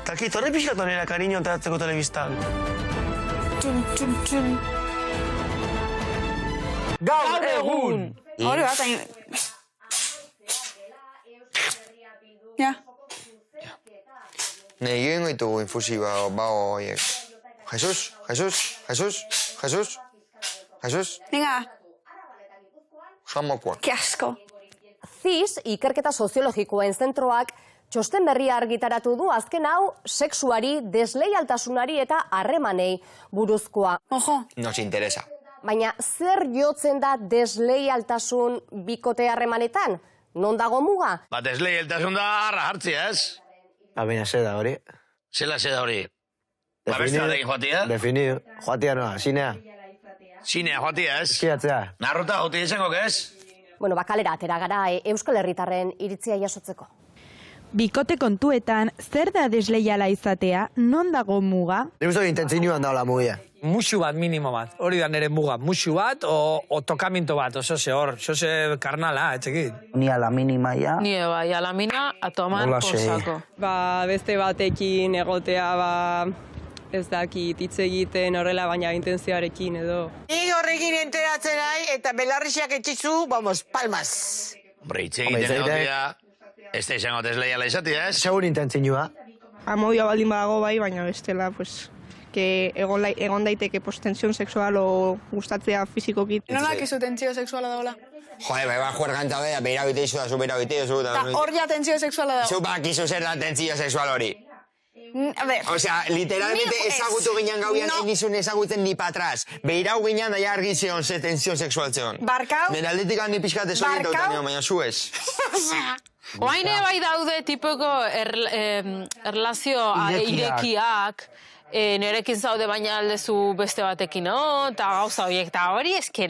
Taki, torri pixkat honera, kariño, ateratzeko telebistan. Txun, txun, txun. Gaur egun! Hori bat, Ja. Ne, joen goitugu infusiba, bago horiek. Jesus, Jesus, Jesus, Jesus, Jesus, Venga, jamokoak. ke asko. CIS, ikerketa soziologikoen zentroak, txosten berria argitaratu du azken hau sexuari, desleialtasunari eta harremanei buruzkoa. Ojo. Nos interesa. Baina zer jotzen da desleialtasun bikote harremanetan? Non dago muga? Bat desleialtasun da harra hartzi, ez? Baina, ze da hori? Zela ze da hori? Beste batekin joatia? Definido. Joatia noa, zinea. Zinea joatia, ez? Eskiatzea. Narrota joatia izango, ez? Bueno, bakalera atera gara Euskal Herritarren iritzia jasotzeko. Bikote kontuetan, zer da desleiala izatea, non dago muga? Nik uste intentzioan daula mugia. Musu bat, minimo bat. Hori da nire muga. Musu bat o tokaminto bat. Oso ze karnala, etxekit. Ni a la mínima ya. Ni bai, a la mina, a tomar Hola, por saco. Beste batekin egotea, ez dakit hitz egiten horrela, baina intentzioarekin edo. Ni horrekin enteratzen nahi, eta belarrixak etxizu, vamos, palmas. Hombre, hitz egiten egotia, ez da izango desleiala izatia, ez? Segur intentzioa. Amodioa baldin badago bai, baina bestela, pues, que egon daiteke tensión sexual o gustatzea fizikoki. Nola kizu tentsio sexuala dagoela? Joder, ba, juer gantza bea, beira bite izu da, zu beira bite izu. Ta hor ja tentsio sexuala dago. Zu bakizu zer da tentzio sexual hori. A ver. Osea, literalmente ezagutu ginen gauian egizun ezagutzen ni patraz. Beirau ginen daia argi zeon ze tentzio sexual zeon. Barkau? Nire aldetik handi pixkat ez hori dautan, baina zu ez. Oaine bai daude tipoko erlazio irekiak, nerekin zaude baina aldezu beste batekin, eta gauza horiek, eta hori, eske,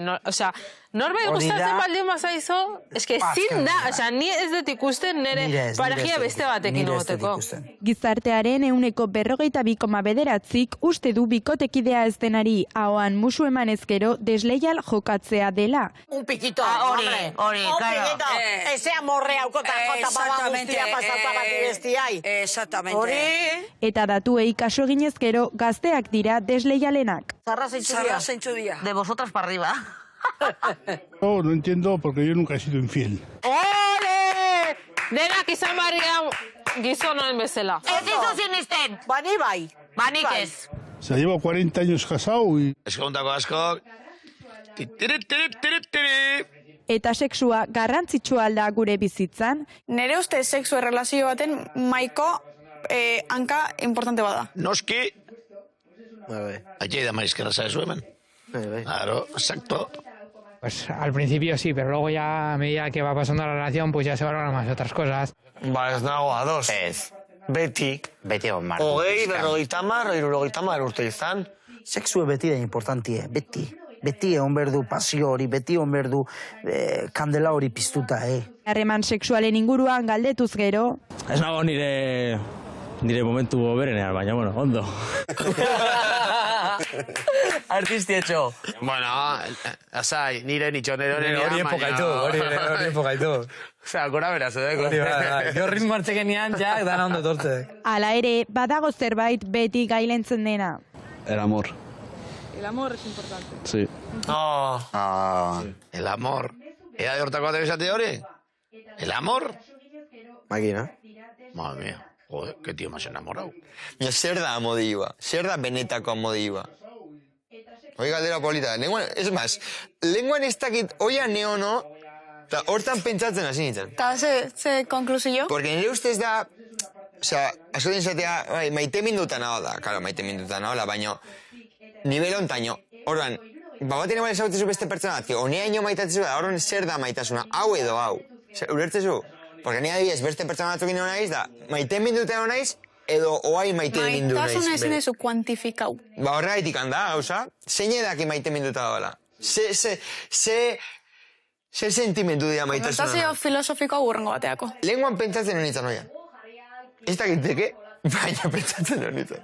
norbait gustatzen baldin bazaizo, eske ezin da, ni ez dut ikusten nire parejia beste batekin egoteko. Gizartearen 42,9%ik uste du bikotekidea ez denari ahoan musu eman ezkero desleial jokatzea dela. Un piquito, hori, claro. Ezea morre haukota jota baba guztia pasauta bat ibestiai. Exactamente. Hori. Eta datuei kaso eginezkero gazteak dira desleialenak. Zarra zeintzu dia. De vosotras para arriba. No entiendo porque yo nunca he sido infiel. ¡Ole! Denak izan barria gizonen bezala. Ez dizu sinisten. Bani bai. Banik ez. O sea, llevo 40 años casado y... Eskontako askok. Eta sexua garrantzitsua alda gure bizitzan. Nere uste sexu erlazio baten maiko hanka importante bada. Noski. Aquí da marisquera, ¿sabes, hemen? Claro, exacto. Pues al principio sí, pero luego ya a medida que va pasando la relación, pues ya se valoran más otras cosas. Ba, ez nago ados. Ez. Beti. Beti egon mar. 70 urte izan. Sexue beti da importantie, beti. Beti egon berdu pasio hori, beti egon berdu kandela hori piztuta, Harreman sexualen inguruan galdetuz gero. Ez nago nire momentu berenean, baina, bueno, ondo. Artistietxo. Bueno, azai, nire nitxonero nire Hori enfokaitu. Osea, gora beraz, Gero ritmo hartzekenean, jak, dana ondo tortze. Hala ere, badago zerbait beti gailentzen dena. El amor. El amor es importante. Sí. El amor. Ea de hortako atebizate hori? El amor? Makina. Madre mía. Joder, qué tío más enamorado. Baina zer da amodioa? Zer da benetako amodioa? Hoi galdera polita. Es más, lenguan ez dakit oia neono, eta hortan pentsatzen hasi nintzen. Ta ze konklusio? Porque nire ustez da, osea, askoten zatea, maite mindutan hau da, claro, maite mindutan hau da, baina nivel ontaino. Orduan, baten eman ezagutzezu beste pertsona bat, honeaino maitatzezu da, orduan zer da maitasuna, hau edo hau. Ulertzezu? Porque ni adibidez beste pertsona batzukin egon naiz da, maite mindutan egon naiz, edo oai maite mindu naiz. Maitasuna ezin ezu kuantifikau. Ba horregaitik handa, hauza, zein edaki maite minduta dagoela. Ze sentimentu dira maitasuna. Konvertazio filosofikoa urrengo bateako. Lenguan pentsatzen honitzen oia. Ez dakiteke, baina pentsatzen honitzen.